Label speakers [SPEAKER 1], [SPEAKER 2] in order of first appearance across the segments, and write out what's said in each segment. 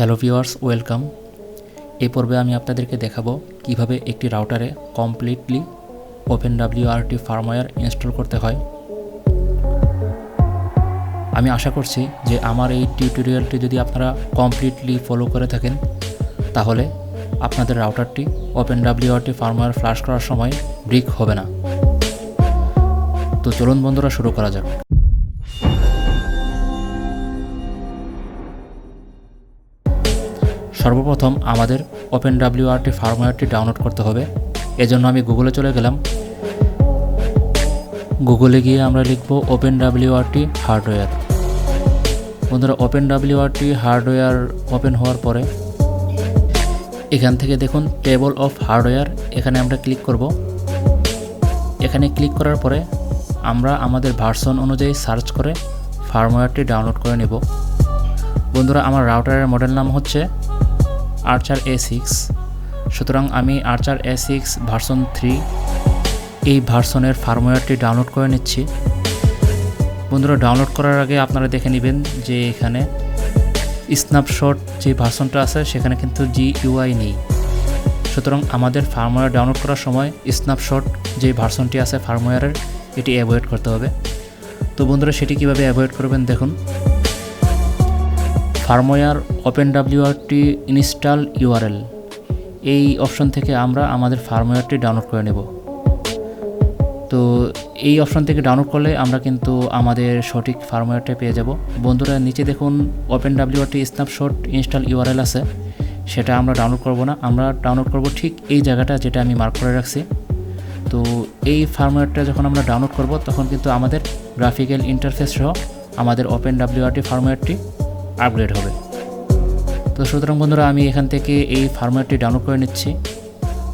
[SPEAKER 1] Hello viewers, welcome. এই পর্বে আমি আপনাদেরকে দেখাবো কিভাবে একটি রাউটারে কমপ্লিটলি OpenWRT ফার্মওয়্যার ইনস্টল করতে হয়। আমি আশা করছি যে আমার এই টিউটোরিয়ালটি যদি আপনারা কমপ্লিটলি ফলো করে থাকেন তাহলে আপনাদের রাউটারটি OpenWRT ফার্মওয়্যার ফ্লাশ করার সময় ব্রেক হবে না। তো চলুন বন্ধুরা, শুরু করা যাক। সর্বপ্রথম আমাদের OpenWRT ফার্মওয়্যারটি ডাউনলোড করতে হবে। এজন্য আমি গুগলে চলে গেলাম। গুগলে গিয়ে আমরা লিখব OpenWRT হার্ডওয়্যার। বন্ধুরা, OpenWRT হার্ডওয়্যার ওপেন হওয়ার পরে এখান থেকে দেখুন টেবল অফ হার্ডওয়্যার, এখানে আমরা ক্লিক করব। এখানে ক্লিক করার পরে আমরা আমাদের ভার্সন অনুযায়ী সার্চ করে ফার্মওয়্যারটি ডাউনলোড করে নেব। বন্ধুরা, আমার রাউটারের মডেল নাম হচ্ছে আর্চার A6, সুতরাং আমি আর্চার A6 ভার্সন 3 এই ভার্সনের ফার্মওয়্যারটি ডাউনলোড করে নিচ্ছি। বন্ধুরা, ডাউনলোড করার আগে আপনারা দেখে নেবেন যে এখানে স্ন্যাপশট যে ভার্সনটা আছে সেখানে কিন্তু GUI নেই। সুতরাং আমাদের ফার্মওয়্যার ডাউনলোড করার সময় স্ন্যাপশট যে ভার্সনটি আছে ফার্মওয়্যারের, এটি অ্যাভয়েড করতে হবে। তো বন্ধুরা, সেটি কীভাবে অ্যাভয়েড করবেন দেখুন। ফার্মওয়্যার OpenWRT ইনস্টল URL, এই অপশন থেকে আমরা আমাদের ফার্মওয়্যারটি ডাউনলোড করে নেব। তো এই অপশন থেকে ডাউনলোড করলে আমরা কিন্তু আমাদের সঠিক ফার্মওয়্যারটা পেয়ে যাব। বন্ধুরা, নিচে দেখুন OpenWRT স্ন্যাপশট ইনস্টল URL আছে, সেটা আমরা ডাউনলোড করব না, আমরা ডাউনলোড করব ঠিক এই জায়গাটা যেটা আমি মার্ক করে রাখছি। তো এই ফার্মওয়্যারটা যখন আমরা ডাউনলোড করব তখন কিন্তু আমাদের গ্রাফিক্যাল ইন্টারফেস সহ আমাদের OpenWRT ফার্মওয়্যারটি আপগ্রেড হবে। তো সুতরাং বন্ধুরা, আমি এখান থেকে এই ফার্মওয়্যারটি ডাউনলোড করে নিচ্ছি।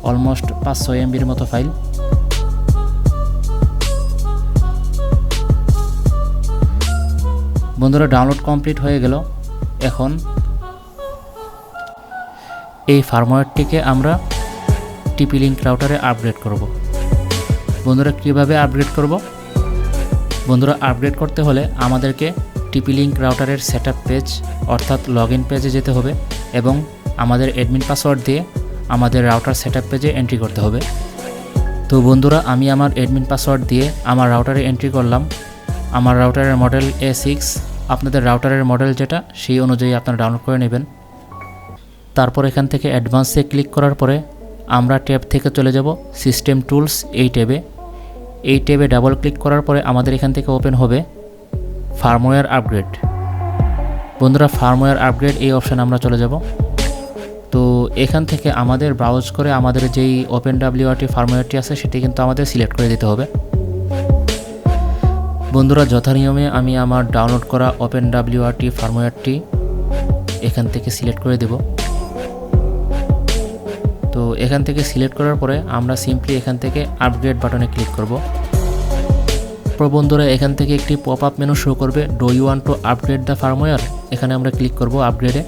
[SPEAKER 1] অলমোস্ট 500 MBর মতো ফাইল। বন্ধুরা, ডাউনলোড কমপ্লিট হয়ে গেল। এখন এই ফার্মওয়্যারটিকে আমরা TP-Link রাউটারে আপগ্রেড করব। বন্ধুরা, কীভাবে আপগ্রেড করব? বন্ধুরা, আপগ্রেড করতে হলে আমাদেরকে TP-Link রাউটারের সেটআপ পেজ অর্থাৎ লগইন পেজে যেতে হবে এবং আমাদের অ্যাডমিন পাসওয়ার্ড দিয়ে আমাদের রাউটার সেটআপ পেজে এন্ট্রি করতে হবে। তো বন্ধুরা, আমি আমার অ্যাডমিন পাসওয়ার্ড দিয়ে আমার রাউটারে এন্ট্রি করলাম। আমার রাউটারের মডেল A6, আপনাদের রাউটারের মডেল যেটা সেই অনুযায়ী আপনারা ডাউনলোড করে নেবেন। তারপর এখান থেকে অ্যাডভান্সে ক্লিক করার পরে আমরা ট্যাব থেকে চলে যাব সিস্টেম টুলস এই ট্যাবে। এই ট্যাবে ডাবল ক্লিক করার পরে আমাদের এখান থেকে ওপেন হবে ফার্মওয়্যার আপগ্রেড। বন্ধুরা, ফার্মওয়্যার আপগ্রেড এই অপশানে আমরা চলে যাব। তো এখান থেকে আমাদের ব্রাউজ করে আমাদের যেই OpenWRT ফার্মওয়্যারটি আছে সেটি কিন্তু আমাদের সিলেক্ট করে দিতে হবে। বন্ধুরা, যথানিয়মে আমি আমার ডাউনলোড করা OpenWRT ফার্মওয়্যারটি এখান থেকে সিলেক্ট করে দেব। তো এখান থেকে সিলেক্ট করার পরে আমরা সিম্পলি এখান থেকে আপগ্রেড বাটনে ক্লিক করব। বন্ধুরা, এখান থেকে একটি পপ আপ মেনু শো করবে, do you want to upgrade the firmware, এখানে আমরা ক্লিক করব আপগ্রেডে।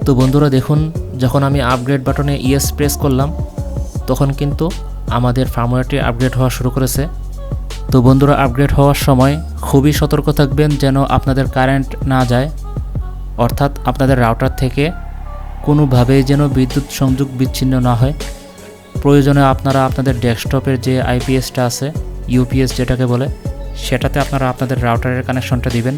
[SPEAKER 1] তো বন্ধুরা দেখুন, যখন আমি আপগ্রেড বাটনে ইয়েস প্রেস করলাম তখন কিন্তু আমাদের ফার্মওয়্যারটি আপগ্রেড হওয়া শুরু করেছে। তো বন্ধুরা, আপগ্রেড হওয়ার সময় খুবই সতর্ক থাকবেন যেন আপনাদের কারেন্ট না যায়, অর্থাৎ আপনাদের রাউটার থেকে কোনোভাবেই যেন বিদ্যুৎ সংযোগ বিচ্ছিন্ন না হয়। প্রয়োজনে আপনারা আপনাদের ডেস্কটপের যে IPSটা আছে, UPS যেটাকে বলে, সেটাতে আপনারা আপনাদের রাউটারের কানেকশনটা দিবেন,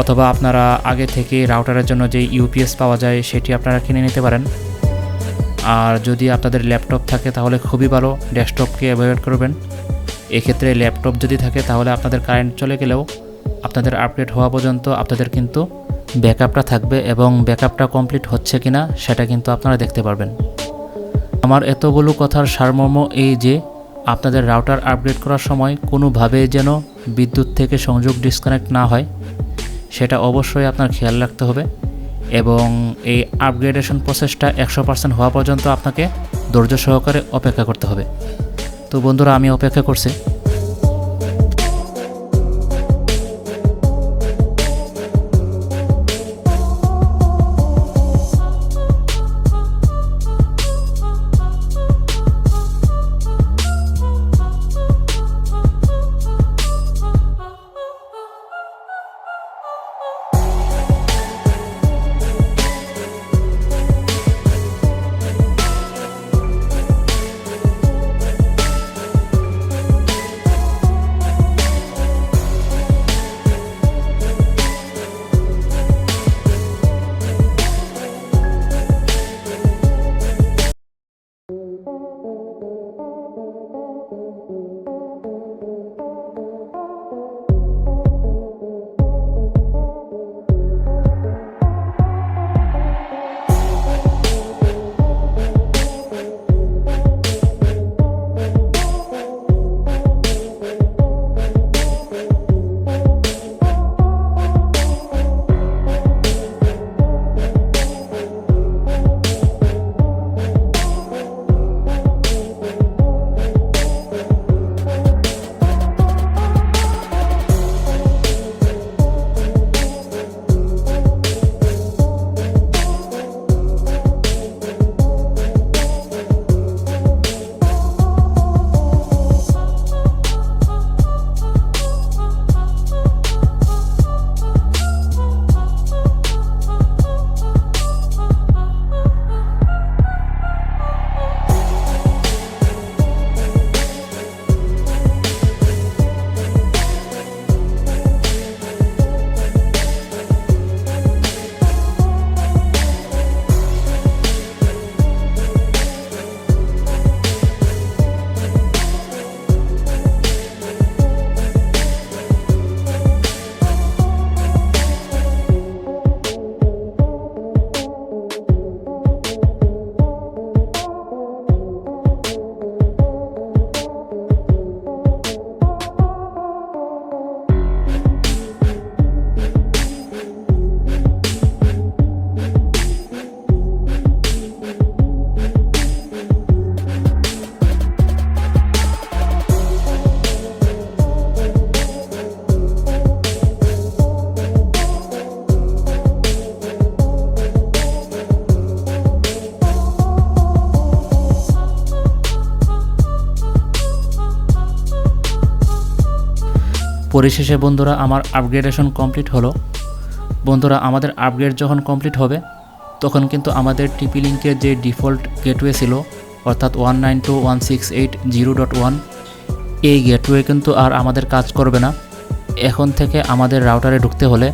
[SPEAKER 1] অথবা আপনারা আগে থেকে রাউটারের জন্য যে UPS পাওয়া যায় সেটি আপনারা কিনে নিতে পারেন। আর যদি আপনাদের ল্যাপটপ থাকে তাহলে খুবই ভালো, ডেস্কটপকে অ্যাভয়েড করবেন। এক্ষেত্রে ল্যাপটপ যদি থাকে তাহলে আপনাদের কারেন্ট চলে গেলেও আপনাদের আপডেট হওয়া পর্যন্ত আপনাদের কিন্তু ব্যাকআপটা থাকবে এবং ব্যাকআপটা কমপ্লিট হচ্ছে কিনা সেটা কিন্তু আপনারা দেখতে পারবেন। আমার এতগুলো কথার সারমর্ম এই যে আপনাদের রাউটার আপগ্রেড করার সময় কোনোভাবে যেন বিদ্যুৎ থেকে সংযোগ ডিসকানেক্ট না হয়, সেটা অবশ্যই আপনার খেয়াল রাখতে হবে এবং এই আপগ্রেডেশন প্রসেসটা 100% হওয়া পর্যন্ত আপনাকে ধৈর্য সহকারে অপেক্ষা করতে হবে। তো বন্ধুরা, আমি অপেক্ষা করছি। পরিশেষে বন্ধুরা আমার আপগ্রেডেশন কমপ্লিট হলো। বন্ধুরা আমাদের আপগ্রেড যখন কমপ্লিট হবে তখন কিন্তু আমাদের টিপি লিঙ্কের যে ডিফল্ট গেটওয়ে ছিল অর্থাৎ 192.168.0.1 এই গেটওয়ে কিন্তু আর আমাদের কাজ করবে না। এখন থেকে আমাদের রাউটারে ঢুকতে হলে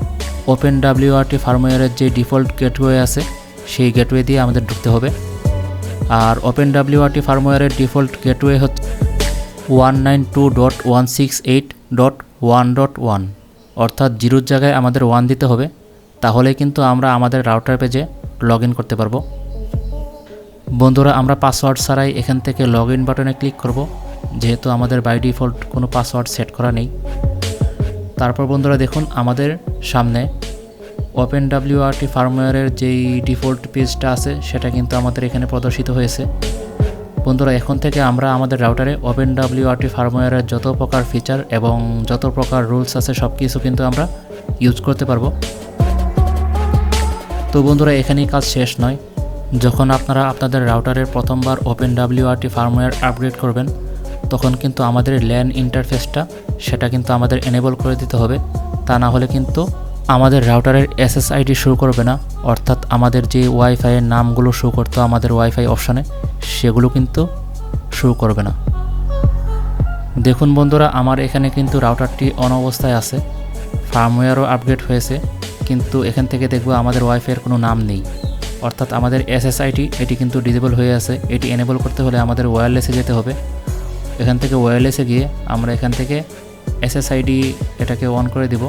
[SPEAKER 1] OpenWRT ফার্মওয়্যারের যে ডিফল্ট গেটওয়ে আছে সেই গেটওয়ে দিয়ে আমাদের ঢুকতে হবে। আর OpenWRT ফার্মওয়্যারের ডিফল্ট গেটওয়ে হচ্ছে 192.168.1.1 অর্থাৎ 0 জায়গায় আমাদের 1 দিতে হবে, তাহলে কিন্তু আমরা আমাদের রাউটার পেজে লগ ইন করতে পারবো। বন্ধুরা আমরা পাসওয়ার্ড ছাড়াই এখান থেকে লগ ইন বাটনে ক্লিক করব, যেহেতু আমাদের বাই ডিফল্ট কোনো পাসওয়ার্ড সেট করা নেই। তারপর বন্ধুরা দেখুন আমাদের সামনে OpenWRT ফার্মওয়্যারের যেই ডিফল্ট পেজটা আছে সেটা কিন্তু আমাদের এখানে প্রদর্শিত হয়েছে। বন্ধুরা এখন থেকে আমরা আমাদের রাউটারে OpenWRT ফার্মওয়্যারের যত প্রকার ফিচার এবং যত প্রকার রুলস আছে সব কিছু কিন্তু আমরা ইউজ করতে পারবো। তো বন্ধুরা এখানেই কাজ শেষ নয়। যখন আপনারা আপনাদের রাউটারের প্রথমবার OpenWRT ফার্মওয়্যার আপগ্রেড করবেন তখন কিন্তু আমাদের ল্যান ইন্টারফেসটা সেটা কিন্তু আমাদের এনেবল করে দিতে হবে, তা না হলে কিন্তু আমাদের রাউটারের SSID শো করবে না, অর্থাৎ আমাদের যে ওয়াইফাইয়ের নামগুলো শো করতো আমাদের ওয়াইফাই অপশানে সেগুলো কিন্তু শো করবে না। দেখুন বন্ধুরা আমার এখানে কিন্তু রাউটারটি অন অবস্থায় আছে, ফার্মওয়্যারও আপগ্রেড হয়েছে, কিন্তু এখান থেকে দেখবো আমাদের ওয়াইফাইয়ের কোনো নাম নেই, অর্থাৎ আমাদের SSID এটি কিন্তু ডিসেবল হয়ে আছে। এটি এনেবল করতে হলে আমাদের ওয়্যারলেসে যেতে হবে। এখান থেকে ওয়্যারলেসে গিয়ে আমরা এখান থেকে SSID এটাকে অন করে দিব,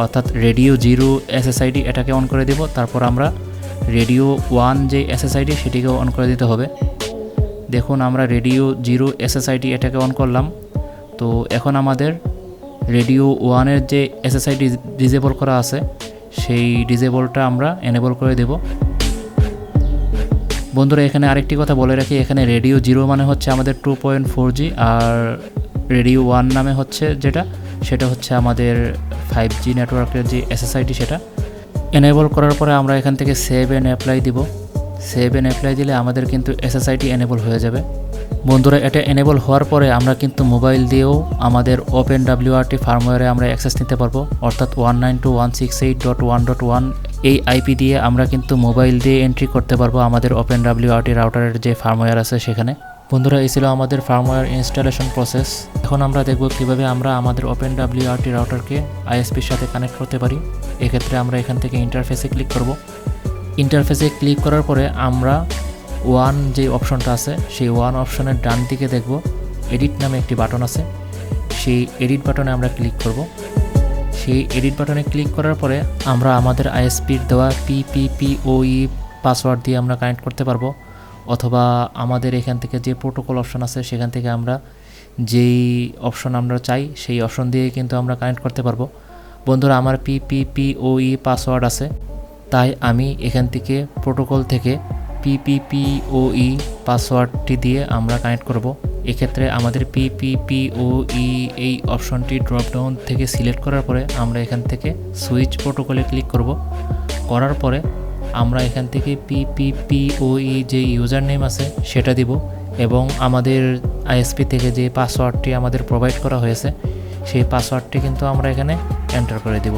[SPEAKER 1] অর্থাৎ রেডিও 0 SSID এটাকে অন করে দিব। তারপর আমরা রেডিও 1 যে SSID সেটিকেও অন করে দিতে হবে। দেখুন আমরা রেডিও 0 SSID এটাকে অন করলাম। তো এখন আমাদের রেডিও 1-এর যে SSID ডিসেবল করা আছে সেই ডিসেবলটা আমরা এনেবল করে দেব। বন্ধুরা এখানে আরেকটি কথা বলে রাখি, এখানে রেডিও 0 মানে হচ্ছে আমাদের 2.4G আর রেডিও 1 নামে হচ্ছে সেটা হচ্ছে আমাদের 5G নেটওয়ার্কের যে SSID সেটা এনেবল করার পরে আমরা এখান থেকে সেভ অ্যান্ড অ্যাপ্লাই দিব। সেভ অ্যান্ড অ্যাপ্লাই দিলে আমাদের কিন্তু SSID এনেবল হয়ে যাবে। বন্ধুরা এটা এনেবল হওয়ার পরে আমরা কিন্তু মোবাইল দিয়েও আমাদের OpenWRT ফার্মওয়্যারে আমরা অ্যাক্সেস নিতে পারবো, অর্থাৎ 192.168.1.1 এই IP দিয়ে আমরা কিন্তু মোবাইল দিয়ে এন্ট্রি করতে পারবো আমাদের OpenWRT রাউটারের যে ফার্মওয়্যার আছে সেখানে। বন্ধুরা এই ছিল আমাদের ফার্মওয়্যার ইনস্টলেশন প্রসেস। এখন আমরা দেখব কিভাবে আমরা আমাদের OpenWRT রাউটারকে ISPর সাথে কানেক্ট করতে পারি। এক্ষেত্রে আমরা এখান থেকে ইন্টারফেসে ক্লিক করব। ইন্টারফেসে ক্লিক করার পরে আমরা 1 যে অপশনটা আছে সেই 1 অপশনের ডান দিকে দেখব এডিট নামে একটি বাটন আছে, সেই এডিট বাটনে আমরা ক্লিক করব। সেই এডিট বাটনে ক্লিক করার পরে আমরা আমাদের ISPর দেওয়া PPPoE পাসওয়ার্ড দিয়ে আমরা কানেক্ট করতে পারবো, অথবা আমাদের এখান থেকে যে প্রোটোকল অপশন আছে সেখান থেকে আমরা যেই অপশন আমরা চাই সেই অপশন দিয়ে কিন্তু আমরা কানেক্ট করতে পারবো। বন্ধুরা আমার PPPoE পাসওয়ার্ড আছে, তাই আমি এখান থেকে প্রোটোকল থেকে PPPoE পাসওয়ার্ডটি দিয়ে আমরা কানেক্ট করব। এক্ষেত্রে আমাদের PPPoE এই অপশনটি ড্রপডাউন থেকে সিলেক্ট করার পরে আমরা এখান থেকে সুইচ প্রোটোকলে ক্লিক করব। করার পরে আমরা এখান থেকে PPPoE যে ইউজার নেম আছে সেটা দিব এবং আমাদের ISP থেকে যে পাসওয়ার্ডটি আমাদের প্রোভাইড করা হয়েছে সেই পাসওয়ার্ডটি কিন্তু আমরা এখানে এন্টার করে দিব।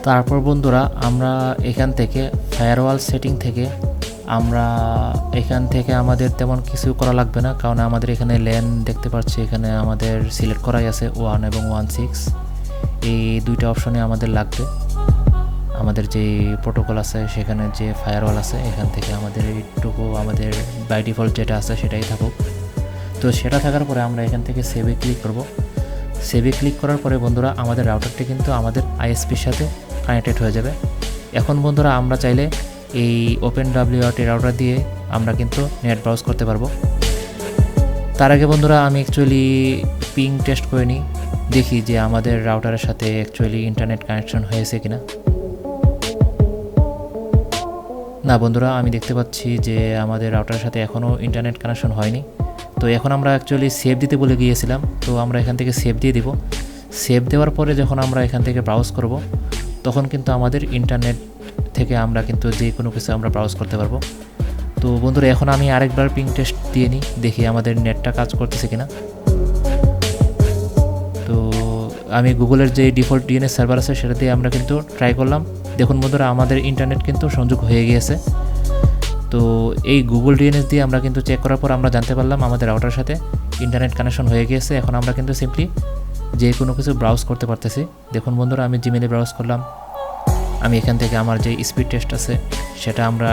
[SPEAKER 1] তারপর বন্ধুরা আমরা এখান থেকে ফায়ারওয়াল সেটিং থেকে আমাদের তেমন কিছু করা লাগবে না, কারণ আমাদের এখানে ল্যান দেখতে পাচ্ছি, এখানে আমাদের সিলেক্ট করাই আছে 1 এবং 1.6, এই দুইটা অপশনে আমাদের লাগবে। আমাদের যে প্রোটোকল আছে সেখানে যে ফায়ারওয়াল আছে এখান থেকে আমাদের এইটুকু আমাদের বাই ডিফল্ট যেটা আছে সেটাই থাকুক। তো সেটা থাকার পরে আমরা এখান থেকে সেভে ক্লিক করব। সেভে ক্লিক করার পরে বন্ধুরা আমাদের রাউটারটি কিন্তু আমাদের ISPর সাথে কানেক্টেড হয়ে যাবে। এখন বন্ধুরা আমরা চাইলে এই OpenWRT রাউটার দিয়ে আমরা কিন্তু নেট ব্রাউজ করতে পারবো। তার আগে বন্ধুরা আমি অ্যাকচুয়ালি পিং টেস্ট করে নিই, দেখি যে আমাদের রাউটারের সাথে অ্যাকচুয়ালি ইন্টারনেট কানেকশন হয়েছে কিনা। না বন্ধুরা আমি দেখতে পাচ্ছি যে আমাদের রাউটারের সাথে এখনও ইন্টারনেট কানেকশন হয়নি। তো এখন আমরা অ্যাকচুয়ালি সেভ দিতে বলে গিয়েছিলাম, তো আমরা এখান থেকে সেভ দিয়ে দিব। সেভ দেওয়ার পরে যখন আমরা এখান থেকে ব্রাউজ করব তখন কিন্তু আমাদের ইন্টারনেট থেকে আমরা কিন্তু যে কোনো কিছু আমরা ব্রাউজ করতে পারবো। তো বন্ধুরা এখন আমি আরেকবার পিং টেস্ট দিয়ে নিই, দেখি আমাদের নেটটা কাজ করতেছে কিনা। তো আমি গুগলের যে ডিফল্ট ডিএনএস সার্ভার আছে সেটা দিয়ে আমরা কিন্তু ট্রাই করলাম। দেখুন বন্ধুরা আমাদের ইন্টারনেট কিন্তু সংযোগ হয়ে গিয়েছে। তো এই গুগল ডিএনএস দিয়ে আমরা কিন্তু চেক করার পর আমরা জানতে পারলাম আমাদের রাউটারের সাথে ইন্টারনেট কানেকশন হয়ে গিয়েছে। এখন আমরা কিন্তু সিম্পলি যে কোনো কিছু ব্রাউজ করতে পারতেছি। দেখুন বন্ধুরা আমি জিমেলে ব্রাউজ করলাম, আমি এখান থেকে আমার যে স্পিড টেস্ট আছে সেটা আমরা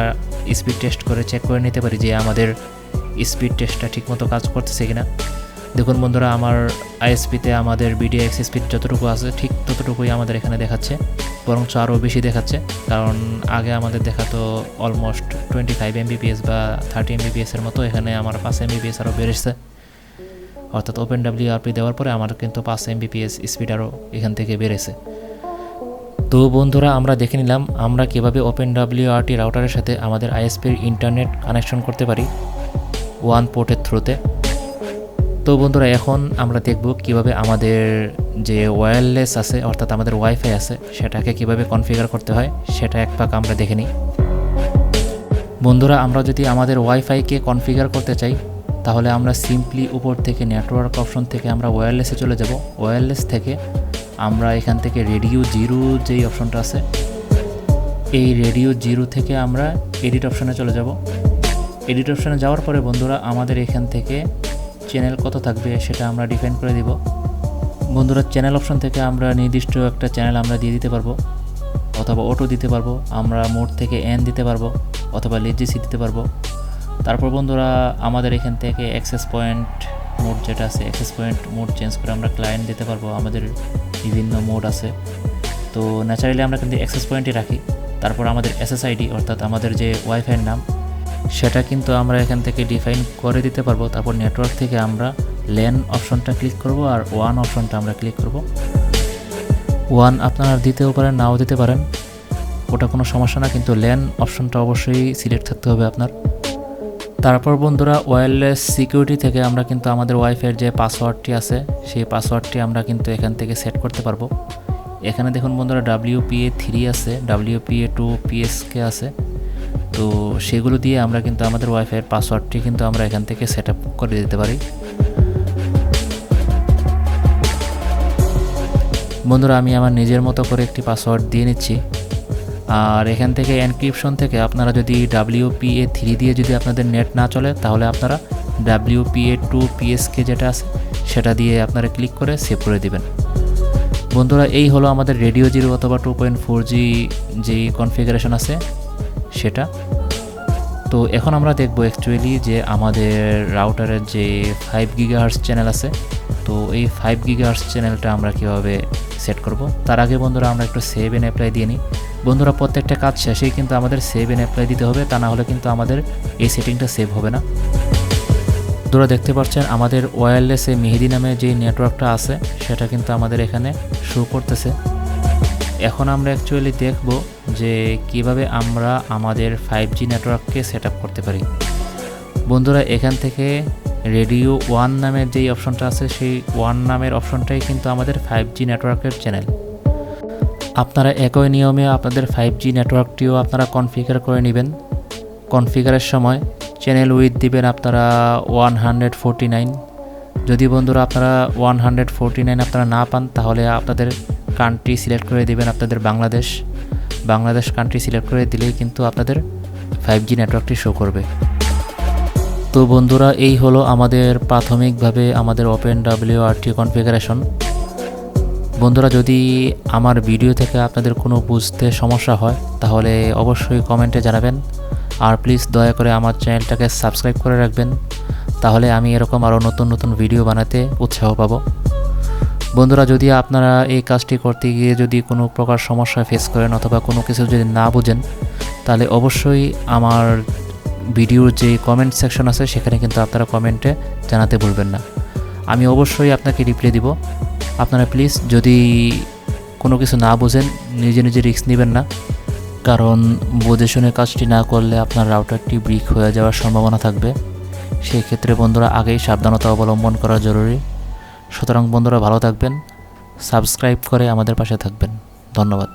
[SPEAKER 1] স্পিড টেস্ট করে চেক করে নিতে পারি যে আমাদের স্পিড টেস্টটা ঠিকমতো কাজ করতেছে কিনা। দেখুন বন্ধুরা আমার আইএসপিতে আমাদের বিডিএক্স স্পিড যতটুকু আছে ঠিক ততটুকুই আমাদের এখানে দেখাচ্ছে, বরঞ্চ আরও বেশি দেখাচ্ছে। কারণ আগে আমাদের দেখাতো অলমোস্ট 25 Mbps বা 30 Mbps এর মতো, এখানে আমার 5 Mbps আরও বেড়েছে। অর্থাৎ OpenWRT দেওয়ার পরে আমার কিন্তু 5 Mbps স্পিড আরও এখান থেকে বেড়েছে। তো বন্ধুরা আমরা দেখে নিলাম আমরা কীভাবে OpenWRT রাউটারের সাথে আমাদের আইএসপির ইন্টারনেট কানেকশন করতে পারি ওয়ান পোর্টের থ্রুতে। তো বন্ধুরা এখন আমরা দেখব কিভাবে আমাদের যে ওয়্যারলেস আছে অর্থাৎ আমাদের ওয়াইফাই আছে সেটাকে কিভাবে কনফিগার করতে হয় সেটা এক পাক আমরা দেখে নিই। বন্ধুরা আমরা যদি আমাদের ওয়াইফাইকে কনফিগার করতে চাই তাহলে আমরা সিম্পলি উপর থেকে নেটওয়ার্ক অপশন থেকে আমরা ওয়্যারলেসে চলে যাব। ওয়্যারলেস থেকে আমরা এখান থেকে রেডিও জিরো যেই অপশনটা আছে এই রেডিও জিরো থেকে আমরা এডিট অপশনে চলে যাব। এডিট অপশনে যাওয়ার পরে বন্ধুরা আমাদের এখান থেকে চ্যানেল কত থাকবে সেটা আমরা ডিফাইন করে দিব। বন্ধুরা চ্যানেল অপশন থেকে আমরা নির্দিষ্ট একটা চ্যানেল আমরা দিয়ে দিতে পারবো, অথবা অটো দিতে পারবো, আমরা মোড থেকে এন দিতে পারবো, অথবা লেজিসি দিতে পারবো। তারপর বন্ধুরা আমাদের এখান থেকে অ্যাক্সেস পয়েন্ট মোড যেটা আছে অ্যাক্সেস পয়েন্ট মোড চেঞ্জ করে আমরা ক্লায়েন্ট দিতে পারবো। আমাদের বিভিন্ন মোড আছে, তো ন্যাচারালি আমরা কিন্তু অ্যাক্সেস পয়েন্টই রাখি। তারপর আমাদের এসএসআইডি অর্থাৎ আমাদের যে ওয়াইফাইয়ের নাম সেটা কিন্তু আমরা এখান থেকে ডিফাইন করে দিতে পারবো। তারপর নেটওয়ার্ক থেকে আমরা ল্যান অপশনটা ক্লিক করব আর ওয়ান অপশনটা আমরা ক্লিক করব। ওয়ান আপনারা দিতেও পারেন নাও দিতে পারেন, ওটা কোনো সমস্যা না, কিন্তু ল্যান অপশনটা অবশ্যই সিলেক্ট থাকতে হবে আপনার। তারপর বন্ধুরা ওয়্যারলেস সিকিউরিটি থেকে আমরা কিন্তু আমাদের ওয়াইফাইয়ের যে পাসওয়ার্ডটি আছে সেই পাসওয়ার্ডটি আমরা কিন্তু এখান থেকে সেট করতে পারবো। এখানে দেখুন বন্ধুরা WPA3 আছে, WPA2 PSK আছে, তো সেগুলো দিয়ে আমরা কিন্তু আমাদের ওয়াইফাইয়ের পাসওয়ার্ডটি কিন্তু আমরা এখান থেকে সেট আপ করে দিতে পারি। বন্ধুরা আমি আমার নিজের মতো করে একটি পাসওয়ার্ড দিয়ে নিচ্ছি। আর এখান থেকে এনক্রিপশন থেকে আপনারা যদি WPA3 দিয়ে যদি আপনাদের নেট না চলে তাহলে আপনারা WPA2 PSK যেটা আছে সেটা দিয়ে আপনারা ক্লিক করে সেভ করে দিবেন। বন্ধুরা এই হলো আমাদের রেডিও জিরো অথবা 2.4G যেই কনফিগারেশন আছে সেটা। তো এখন আমরা দেখব অ্যাকচুয়ালি যে আমাদের রাউটারের যে 5 GHz চ্যানেল আছে, তো এই 5 GHz চ্যানেলটা আমরা কীভাবে সেট করব। তার আগে বন্ধুরা আমরা একটু সেভ এন্ড অ্যাপ্লাই দিয়ে নিই। বন্ধুরা প্রত্যেকটা কাজ শেষেই কিন্তু আমাদের সেভ এন্ড অ্যাপ্লাই দিতে হবে, তা না হলে কিন্তু আমাদের এই সেটিংটা সেভ হবে না। বন্ধুরা দেখতে পাচ্ছেন আমাদের ওয়্যারলেসে মেহেদি নামে যে নেটওয়ার্কটা আছে সেটা কিন্তু আমাদের এখানে শো করতেছে। এখন আমরা অ্যাকচুয়ালি দেখব যে কিভাবে আমরা আমাদের 5G নেটওয়ার্ককে সেট আপ করতে পারি। বন্ধুরা এখান থেকে রেডিও ওয়ান নামের যেই অপশনটা আছে সেই ওয়ান নামের অপশনটাই কিন্তু আমাদের 5G নেটওয়ার্কের চ্যানেল। আপনারা একই নিয়মে আপনাদের 5G নেটওয়ার্কটিও আপনারা কনফিগার করে নেবেন। কনফিগারের সময় চ্যানেল উইথ দিবেন আপনারা 149। যদি বন্ধুরা আপনারা 149 আপনারা না পান তাহলে আপনাদের কান্ট্রি সিলেক্ট করে দিবেন আপনাদের বাংলাদেশ কান্ট্রি সিলেক্ট করে দিলেই কিন্তু আপনাদের 5G নেটওয়ার্কটি শো করবে। তো বন্ধুরা এই হলো আমাদের প্রাথমিকভাবে আমাদের OpenWRT কনফিগারেশন। বন্ধুরা যদি আমার ভিডিও থেকে আপনাদের কোনো বুঝতে সমস্যা হয় তাহলে অবশ্যই কমেন্টে জানাবেন, আর প্লিজ দয়া করে আমার চ্যানেলটাকে সাবস্ক্রাইব করে রাখবেন, তাহলে আমি এরকম আরও নতুন নতুন ভিডিও বানাতে উৎসাহ পাবো। বন্ধুরা যদি আপনারা এই কাজটি করতে গিয়ে যদি কোনো প্রকার সমস্যা ফেস করেন অথবা কোনো কিছু যদি না বুঝেন তাহলে অবশ্যই আমার ভিডিওর যে কমেন্ট সেকশন আছে সেখানে কিন্তু আপনারা কমেন্টে জানাতে ভুলবেন না, আমি অবশ্যই আপনাকে রিপ্লাই দিব। আপনারা প্লিজ যদি কোনো কিছু না বোঝেন নিজে নিজে রিস্ক নেবেন না, কারণ বুঝে শুনে কাজটি না করলে আপনার রাউটারটি ব্রিক হয়ে যাওয়ার সম্ভাবনা থাকবে। সেই ক্ষেত্রে বন্ধুরা আগেই সাবধানতা অবলম্বন করা জরুরি। সুতরাং বন্ধুরা ভালো থাকবেন, সাবস্ক্রাইব করে আমাদের পাশে থাকবেন। ধন্যবাদ।